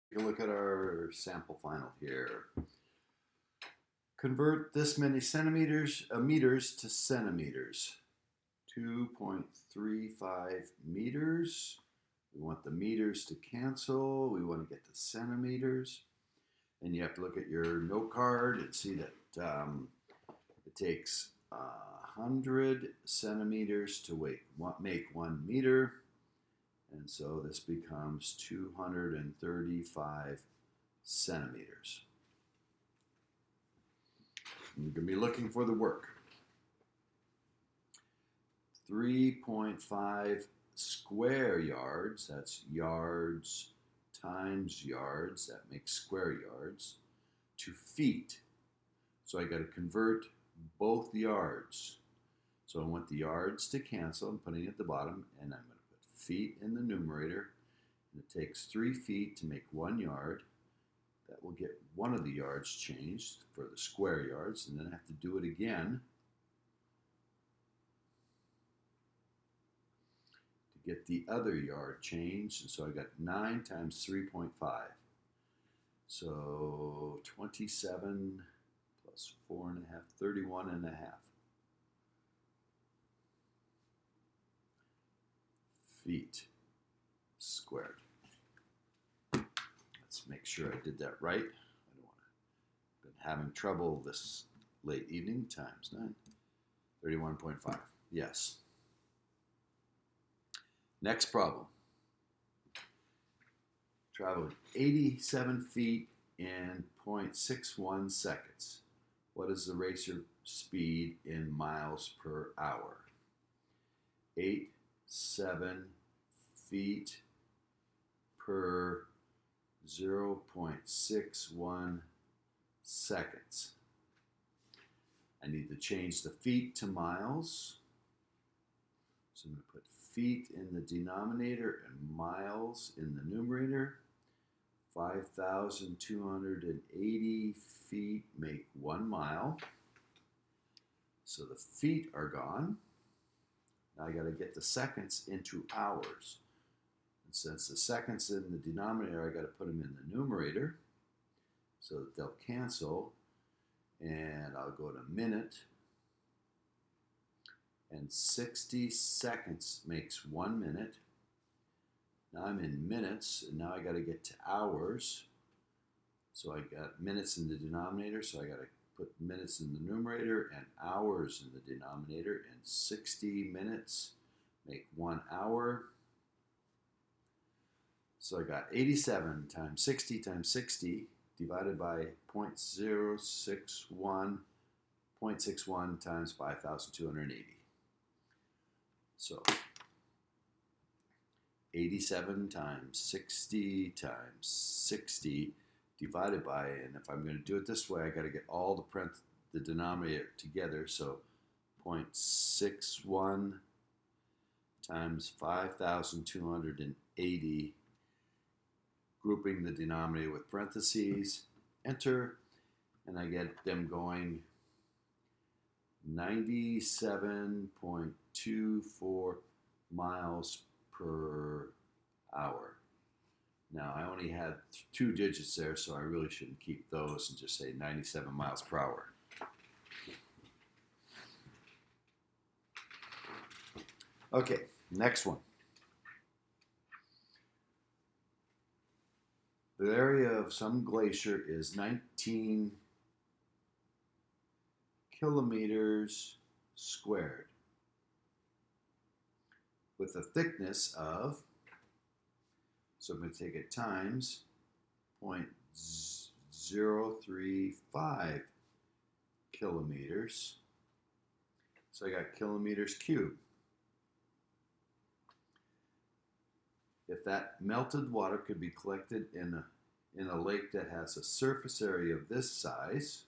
Take a look at our sample final here. Convert this many meters to centimeters. 2.35 meters. We want the meters to cancel. We want to get to centimeters. And you have to look at your note card and see that it takes 100 centimeters to make 1 meter. And so this becomes 235 centimeters. And you're going to be looking for the work. 3.5 square yards, that's yards times yards, that makes square yards, to feet. So I got to convert both yards. So I want the yards to cancel. I'm putting it at the bottom, and I'm going to put feet in the numerator. And it takes 3 feet to make 1 yard. That will get one of the yards changed for the square yards, and then I have to do it again to get the other yard changed. And so I got 9 times 3.5. So 27 plus 4.5, 31.5 feet squared. Let's make sure I did that right. I don't want to been having trouble this late evening. Times 9. 31.5. Yes. Next problem. Traveling 87 feet in 0.61 seconds. What is the racer speed in miles per hour? 87 feet per 0.61 seconds. I need to change the feet to miles. So I'm going to put feet in the denominator and miles in the numerator. 5,280 feet make 1 mile. So the feet are gone. Now I got to get the seconds into hours. And since the seconds in the denominator, I got to put them in the numerator so that they'll cancel. And I'll go to minute. And 60 seconds makes 1 minute. Now I'm in minutes, and now I got to get to hours. So I got minutes in the denominator, so I got to put minutes in the numerator and hours in the denominator. And 60 minutes make 1 hour. So I got 87 times 60 times 60 divided by 0.61 times 5,280. So 87 times 60 times 60 divided by, and if I'm going to do it this way, I got to get all the denominator together. So 0.61 times 5,280, grouping the denominator with parentheses, enter, and I get them going 97.24 miles per hour. Now, I only had 2 digits there, so I really shouldn't keep those and just say 97 miles per hour. Okay, next one. The area of some glacier is 19 kilometers squared with a thickness of, so I'm going to take it times 0.035 kilometers. So I got kilometers cubed. If that melted water could be collected in a lake that has a surface area of this size,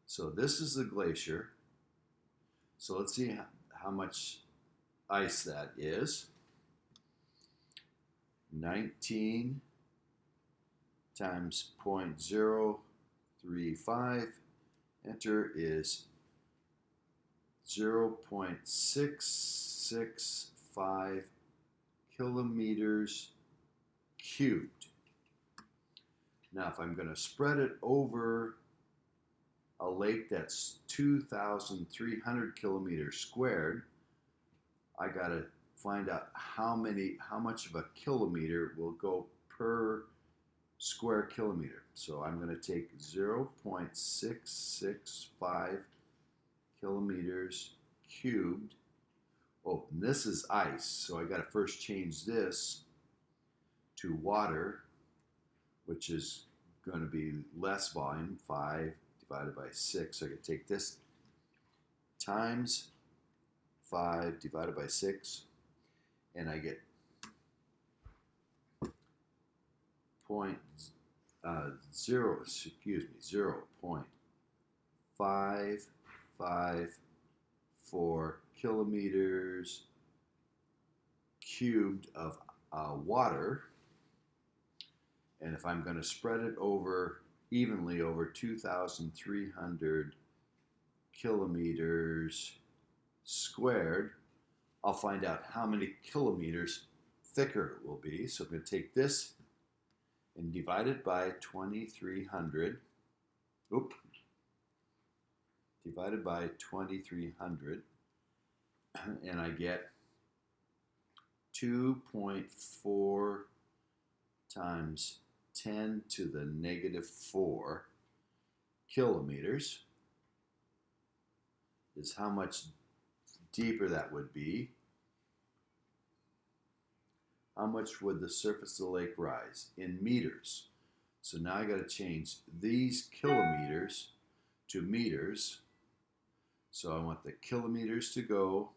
so this is the glacier. So let's see how much ice that is. 19 times 0.035, enter, is 0.665 kilometers cubed. Now, if I'm going to spread it over a lake that's 2,300 kilometers squared, I got to find out how much of a kilometer will go per square kilometer. So I'm going to take 0.665 kilometers cubed. Oh, and this is ice, so I got to first change this to water, which is going to be less volume, 5 divided by 6. So I can take this times 5 divided by 6, and I get 0.554 kilometers cubed of water. And if I'm going to spread it over evenly over 2,300 kilometers squared, I'll find out how many kilometers thicker it will be. So I'm going to take this and divide it by 2,300. Divided by 2,300, and I get 2.4 times 10 to the negative 4 kilometers is how much deeper that would be. How much would the surface of the lake rise in meters? So now I got to change these kilometers to meters. So I want the kilometers to go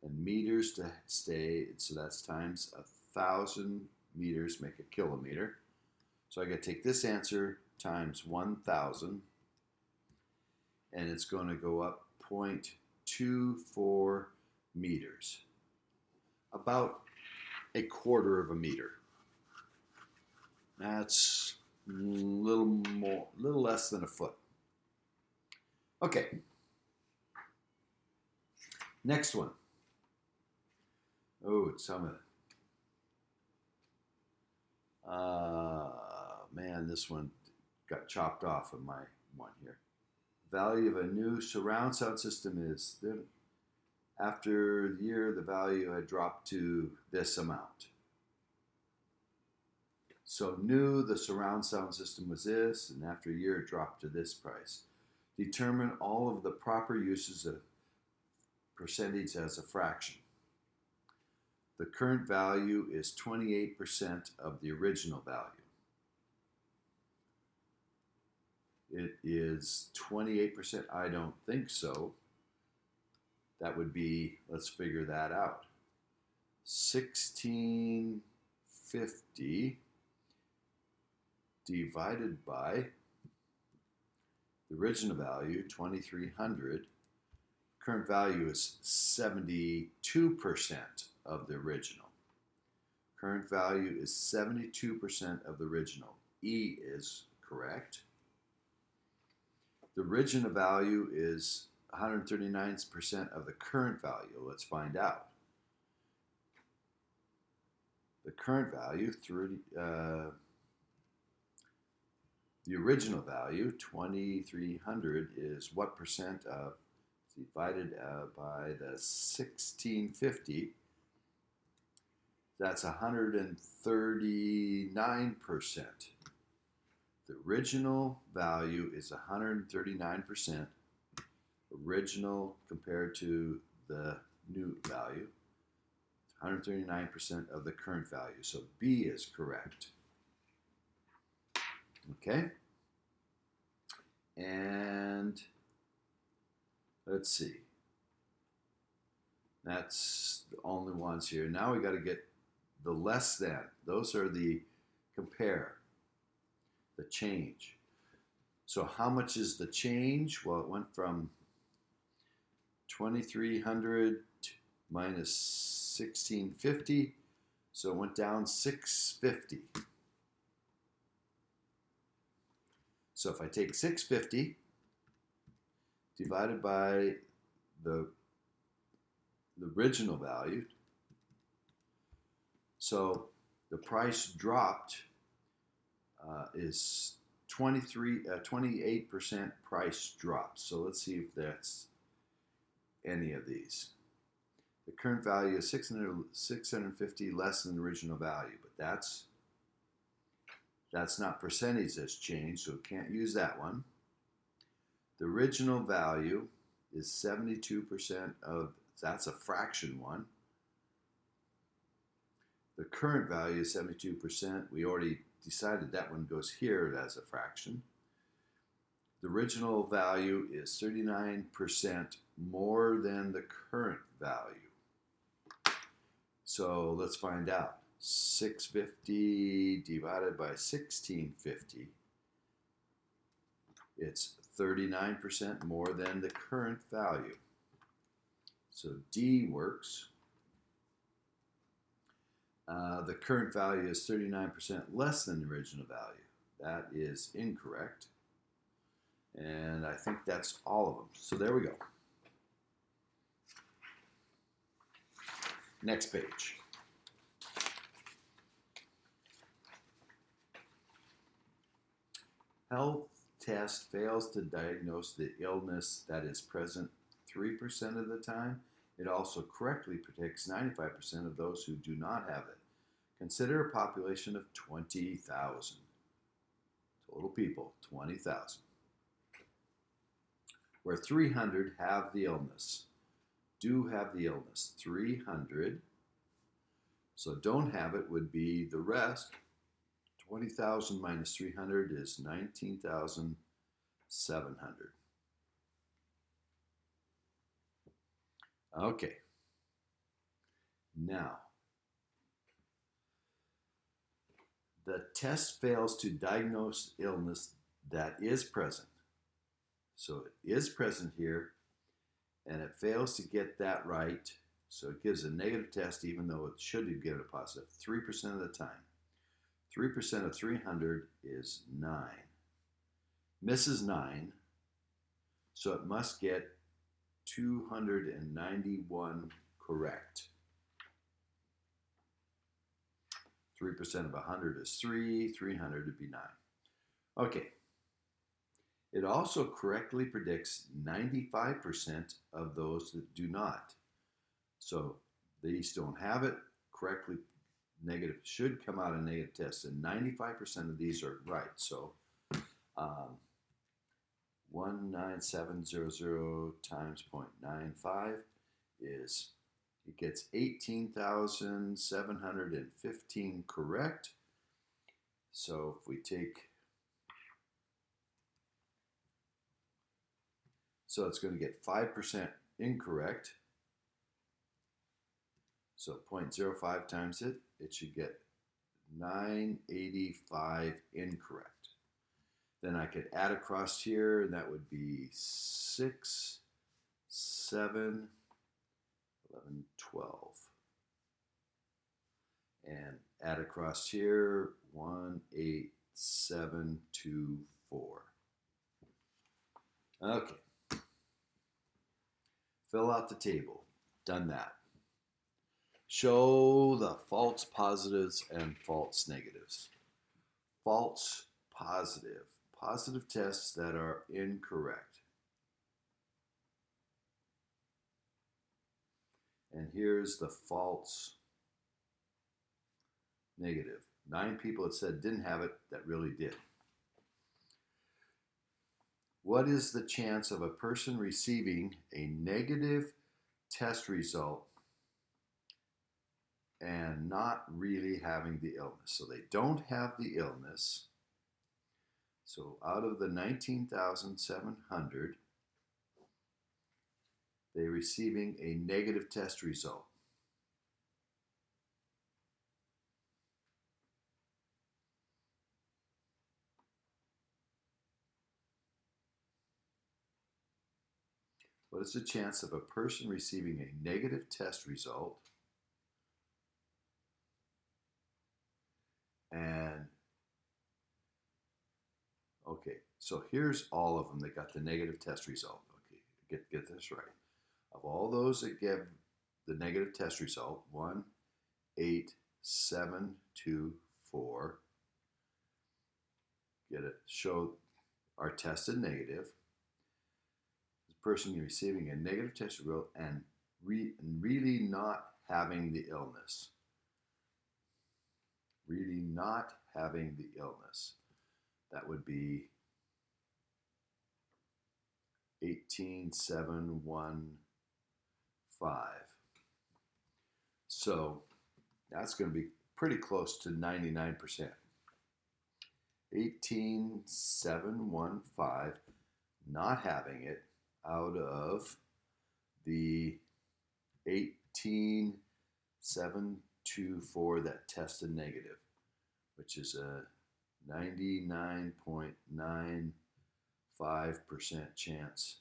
and meters to stay. So that's times 1,000 meters make a kilometer. So I got to take this answer times 1,000, and it's going to go up 0.24 meters, about a quarter of a meter. That's a little less than a foot. Okay. Next one. Oh, it's some of it. Man, this one got chopped off of my one here. Value of a new surround sound system is, after the year, the value had dropped to this amount. So new, the surround sound system was this, and after a year, it dropped to this price. Determine all of the proper uses of percentage as a fraction. The current value is 28% of the original value. It is 28%. I don't think so. That would be, let's figure that out. 1650 divided by the original value, 2,300. Current value is 72% of the original. Current value is 72% of the original. E is correct. The original value is 139% of the current value. Let's find out. The current value, the original value, 2,300, is what percent of, divided by the 1650, that's 139%. The original value is 139%. Original compared to the new value, 139% of the current value. So B is correct. Okay. And let's see. That's the only ones here. Now we got to get the less than. Those are the compare, the change. So how much is the change? Well, it went from 2,300 minus 1,650, so it went down 650. So if I take 650 divided by the original value, so The price dropped is 28% price drop. So let's see if that's any of these. The current value is 650 less than the original value, but that's not percentage that's changed, so can't use that one. The original value is 72% of, that's a fraction one. The current value is 72%. We already decided that one goes here as a fraction. The original value is 39% more than the current value. So let's find out. 650 divided by 1650. It's 39% more than the current value. So D works. The current value is 39% less than the original value. That is incorrect. And I think that's all of them. So there we go. Next page. Health test fails to diagnose the illness that is present 3% of the time. It also correctly predicts 95% of those who do not have it. Consider a population of 20,000. Total people, 20,000. Where 300 have the illness. Do have the illness, 300. So don't have it would be the rest. 20,000 minus 300 is 19,700. Okay. Now, the test fails to diagnose illness that is present. So it is present here, and it fails to get that right. So it gives a negative test even though it should have given a positive 3% of the time. 3% of 300 is 9. Misses 9, so it must get 291 correct. 3% of 100 is 3, 300 would be 9. Okay. It also correctly predicts 95% of those that do not. So these don't have it, correctly negative, should come out a negative test, and 95% of these are right. So 19700 times 0.95 is, it gets 18,715 correct. So if we take, so it's going to get 5% incorrect. So 0.05 times it, it should get 985 incorrect. Then I could add across here, and that would be 6, 7, 11, 12. And add across here, 1, 8, 7, 2, 4. Okay. Fill out the table. Done that. Show the false positives and false negatives. False positive. Positive tests that are incorrect. And here's the false negative. 9 people that said didn't have it that really did. What is the chance of a person receiving a negative test result and not really having the illness? So they don't have the illness. So out of the 19,700, they're receiving a negative test result. What is the chance of a person receiving a negative test result and, okay, so here's all of them that got the negative test result. Okay, get this right. Of all those that give the negative test result, 1, 8, 724. Get it, show are tested negative. The person receiving a negative test result and really not having the illness. Really not having the illness. That would be 18715. So that's going to be pretty close to 99%. 18715, not having it out of the 18724 that tested negative, which is a 99.95% chance.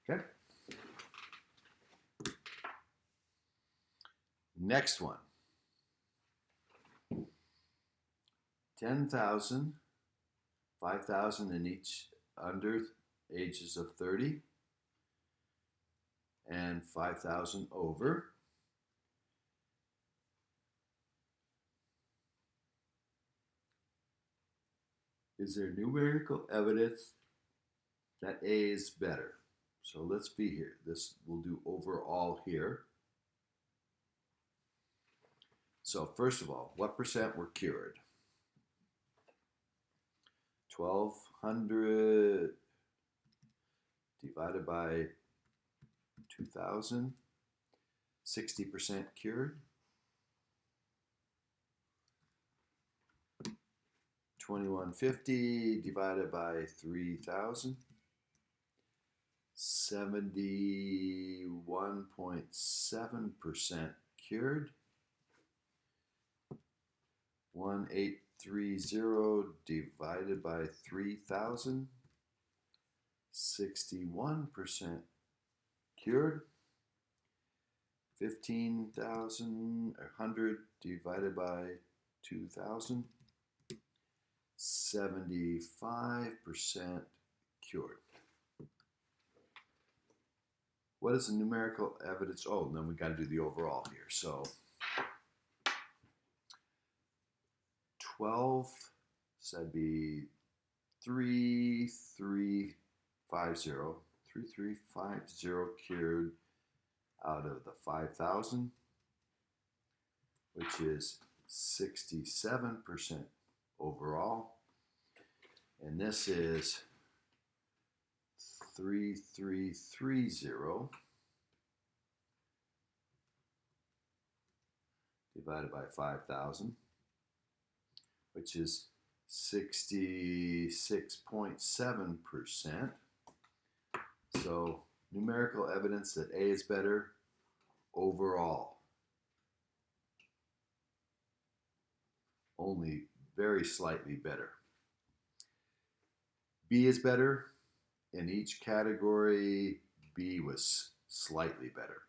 Okay. Next one. 10,000, 5,000 in each under ages of 30, and 5,000 over. Is there numerical evidence that A is better? So let's be here. This will do overall here. So first of all, what percent were cured? 1,200 divided by 2,000, 60% cured. 2,150 divided by 3,000, 71.7% cured. 1,830 divided by 3,000, 61% cured. 15,100 divided by 2,000, 75% cured. What is the numerical evidence? Oh, and then we got to do the overall here. So 12, so that'd be 3,350 cured out of the 5,000, which is 67% overall. And this is 3,330 divided by 5,000, which is 66.7%. So numerical evidence that A is better overall. Only very slightly better. B is better. In each category, B was slightly better.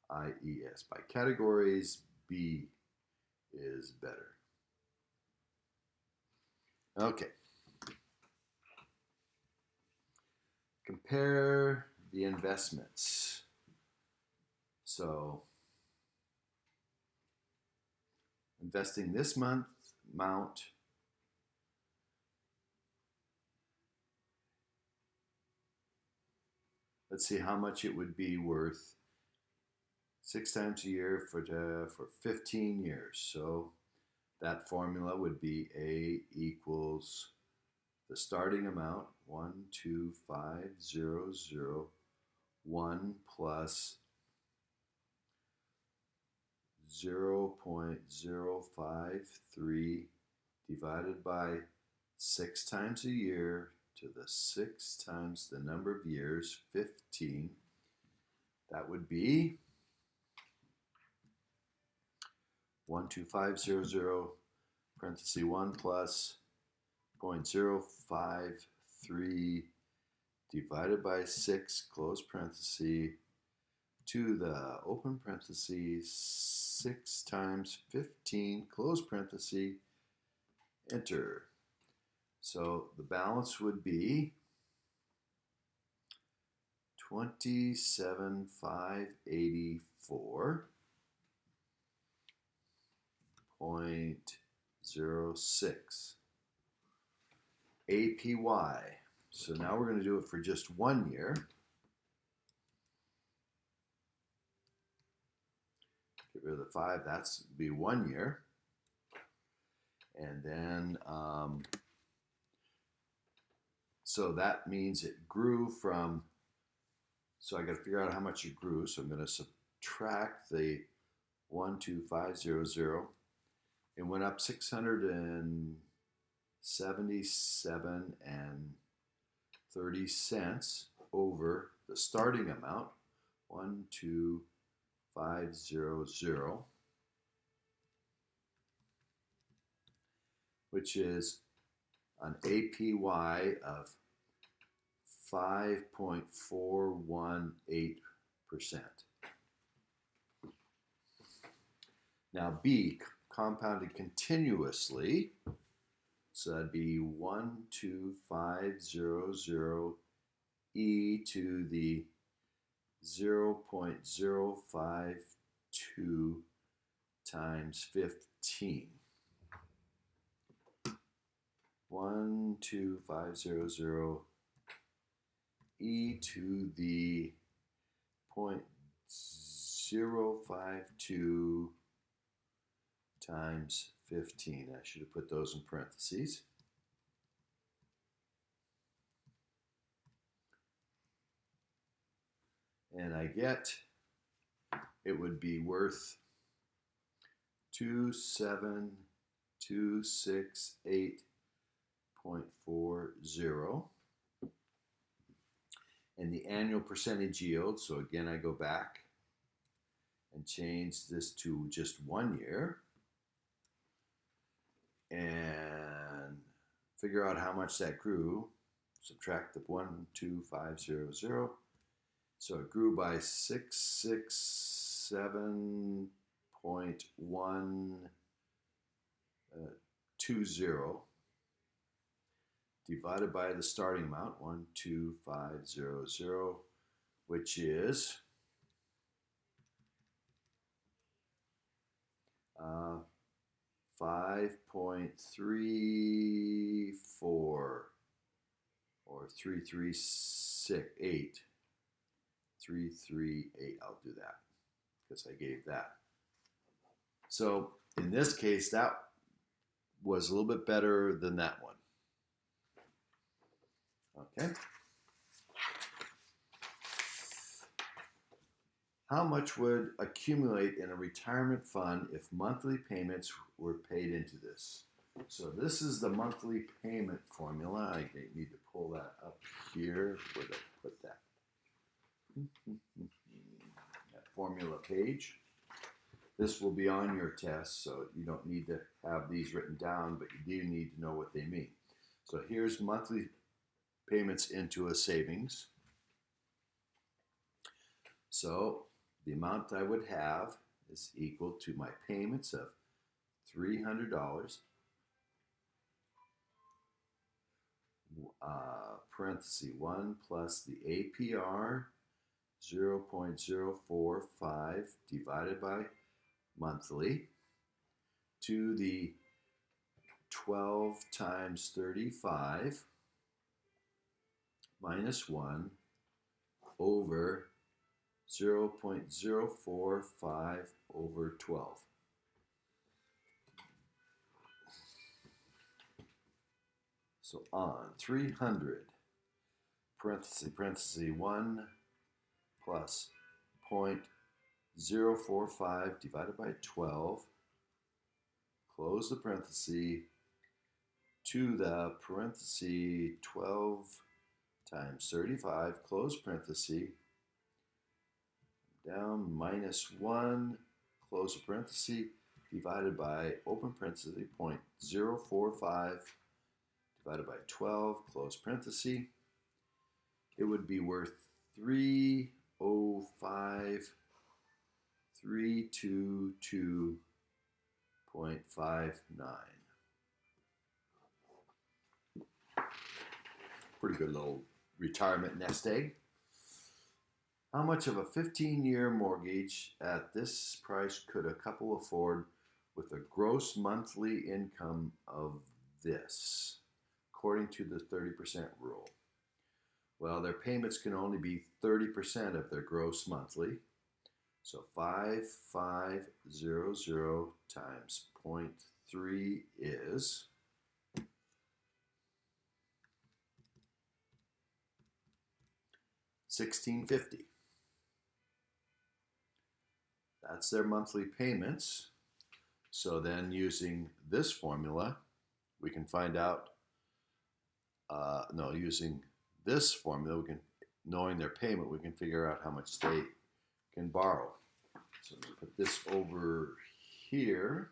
IES. By categories, B is better. Okay. Compare the investments. So, investing this month amount let's see how much it would be worth 6 times a year for 15 years. So that formula would be A equals the starting amount 125,001 plus 0.053 divided by 6 times a year to the 6 times the number of years, 15. That would be 125,000 parenthesis 1 plus 0.053 divided by 6 close parenthesis to the open parenthesis 6 times 15 close parenthesis enter. So the balance would be 27,584.06 APY. So now we're going to do it for just 1 year. Get rid of the 5, that's be 1 year. And then, so that means it grew from, so I got to figure out how much it grew. So I'm going to subtract the 12500. It went up 677 and 30 cents over the starting amount, 12500, which is an APY of 5.418%. Now B, compounded continuously, so that'd be 12500 e to the 0.052 times 15. 12500 e to the 0.052 times 15. I should have put those in parentheses. And I get, it would be worth 27268.40. And the annual percentage yield, so again I go back and change this to just 1 year and figure out how much that grew. Subtract the 12500. So it grew by 667.120 divided by the starting amount, 12500, which is 5.34 or 338. 338, I'll do that because I gave that. So in this case, that was a little bit better than that one. Okay. How much would accumulate in a retirement fund if monthly payments were paid into this? So this is the monthly payment formula. I need to pull that up here. Where did I put that? That formula page. This will be on your test, so you don't need to have these written down, but you do need to know what they mean. So here's monthly payments into a savings. So the amount I would have is equal to my payments of $300, parenthesis 1 plus the APR 0.045 divided by monthly to the 12 times 35 minus 1 over 0.045 over 12. So on 300, parenthesis 1 plus 0.045 divided by 12, close the parenthesis, to the parenthesis 12 times 35, close parenthesis, down minus 1, close the parenthesis, divided by open parenthesis 0.045 divided by 12, close parenthesis. It would be worth 305,322.59. Pretty good little retirement nest egg. How much of a 15-year mortgage at this price could a couple afford with a gross monthly income of this, according to the 30% rule? Well, their payments can only be 30% of their gross monthly. So 5500 times 0.3 is 1650. That's their monthly payments. So then using this formula, we can find out, using this formula, knowing their payment, we can figure out how much they can borrow. So I'm going to put this over here.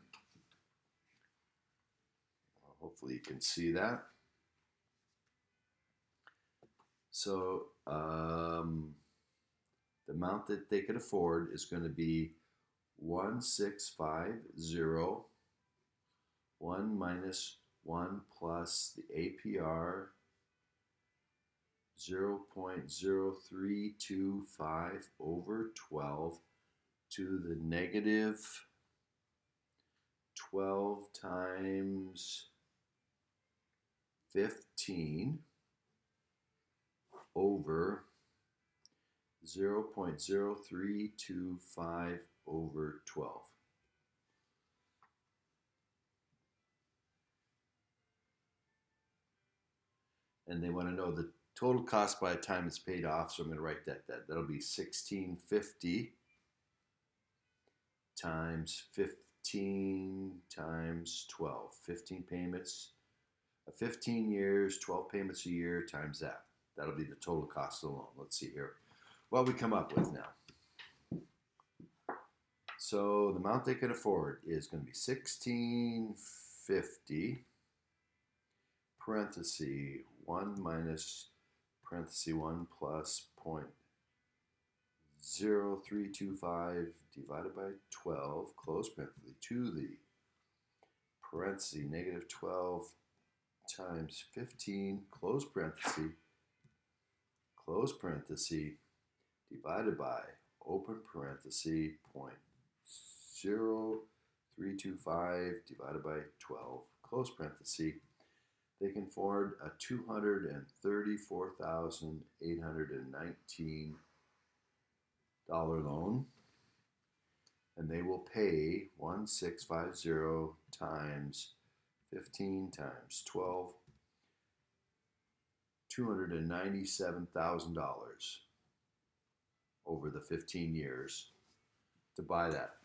Hopefully you can see that. So the amount that they could afford is going to be 1650, 1 minus 1 plus the APR, 0.0325 over 12 to the negative 12 times 15 over 0.0325 over 12. And they want to know the total cost by the time it's paid off, so I'm going to write that. That'll be 1650 times 15 times 12. 15 payments, 15 years, 12 payments a year times that. That'll be the total cost of the loan. Let's see here what we come up with now. So the amount they can afford is going to be 1650 parenthesis 1 minus parenthesis 1 plus 0.0325 divided by 12 close parenthesis to the parenthesis negative 12 times 15 close parenthesis divided by open parenthesis 0.0325 divided by 12 close parenthesis. They can afford a $234,819 loan, and they will pay 1650 times 15 times 12, $297,000 over the 15 years to buy that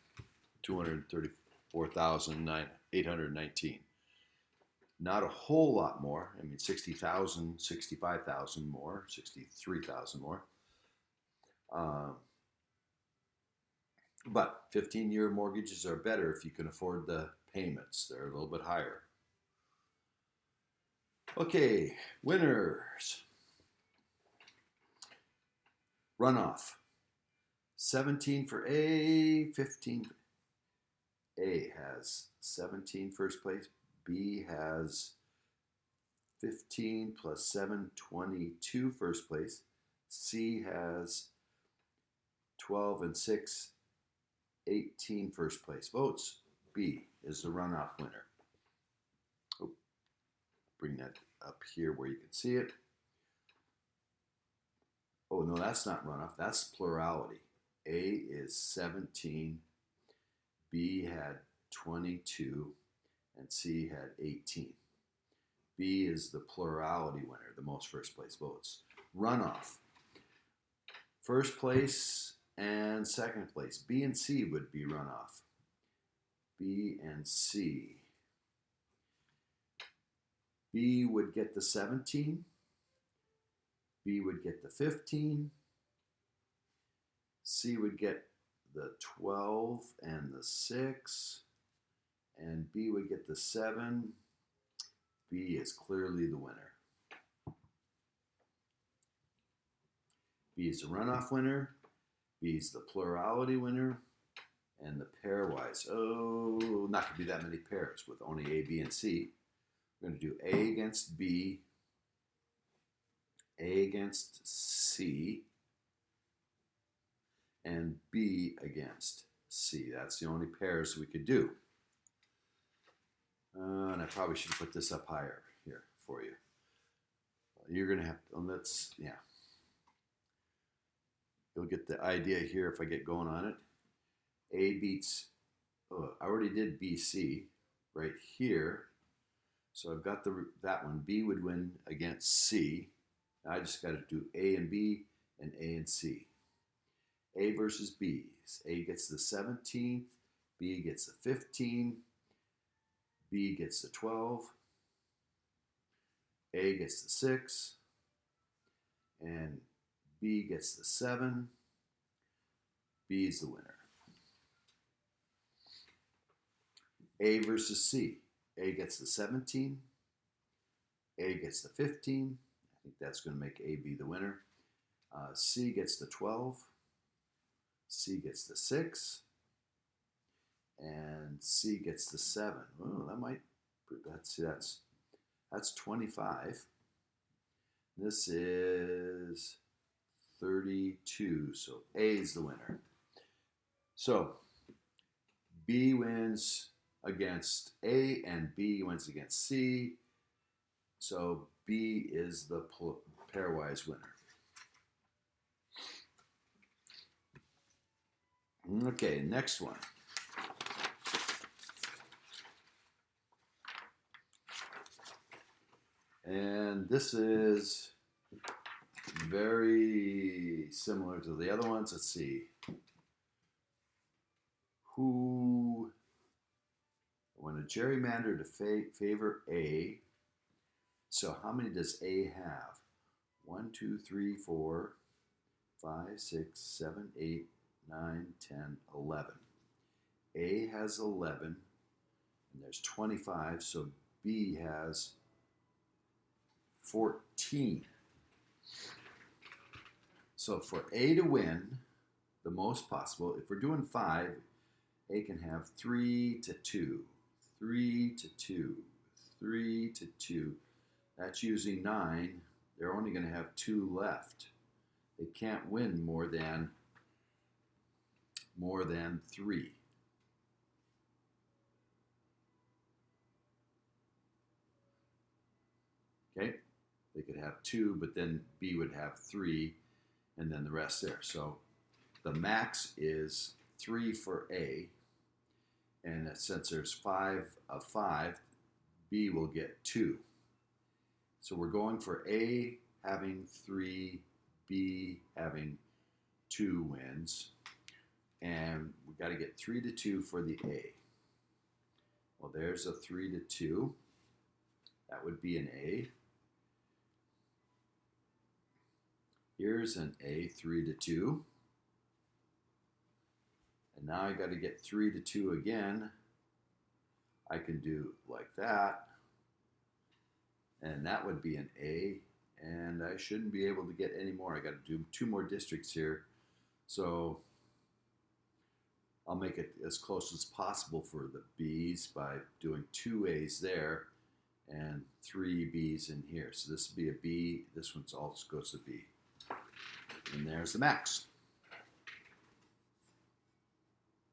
$234,819. Not a whole lot more. I mean, 60,000, 65,000 more, 63,000 more. But 15-year mortgages are better if you can afford the payments. They're a little bit higher. Okay, winners. Runoff. 17 for A, 15 for A has 17 first place. B has 15 plus 7, 22 first place. C has 12 and 6, 18 first place votes. B is the runoff winner. Oh, bring that up here where you can see it. Oh, no, that's not runoff. That's plurality. A is 17. B had 22. And C had 18. B is the plurality winner, the most first place votes. Runoff. First place and second place. B and C would be runoff. B and C. B would get the 17. B would get the 15. C would get the 12 and the 6. And B would get the 7. B is clearly the winner. B is the runoff winner. B is the plurality winner. And the pairwise. Oh, not going to be that many pairs with only A, B, and C. We're going to do A against B. A against C, and B against C. That's the only pairs we could do. And I probably should put this up higher here for you. You're going to have to, yeah. You'll get the idea here if I get going on it. A beats, I already did BC right here. So I've got that one. B would win against C. Now I just got to do A and B and A and C. A versus B. A gets the 17th, B gets the 15, B gets the 12, A gets the 6, and B gets the 7. B is the winner. A versus C. A gets the 17, A gets the 15. I think that's going to make A be the winner. C gets the 12, C gets the 6, and C gets the 7. Oh, that might, that's 25. This is 32, so A is the winner. So B wins against A and B wins against C. So B is the pairwise winner. Okay, next one. And this is very similar to the other ones. Let's see. Who, when a gerrymander to favor A, so how many does A have? 1, 2, 3, 4, 5, 6, 7, 8, 9, 10, 11. A has 11, and there's 25, so B has 14. So for A to win, the most possible, if we're doing 5, A can have 3 to 2, 3 to 2, 3 to 2. That's using 9. They're only going to have 2 left. They can't win more than 3. Okay? They could have 2, but then B would have 3, and then the rest there. So the max is 3 for A, and since there's 5 of 5, B will get 2. So we're going for A having 3, B having 2 wins, and we got to get 3 to 2 for the A. Well, there's a 3 to 2. That would be an A. Here's an A, 3 to 2. And now I got to get 3 to 2 again. I can do like that. And that would be an A. And I shouldn't be able to get any more. I got to do 2 more districts here. So I'll make it as close as possible for the B's by doing 2 A's there and 3 B's in here. So this would be a B. This one also goes to B. And there's the max.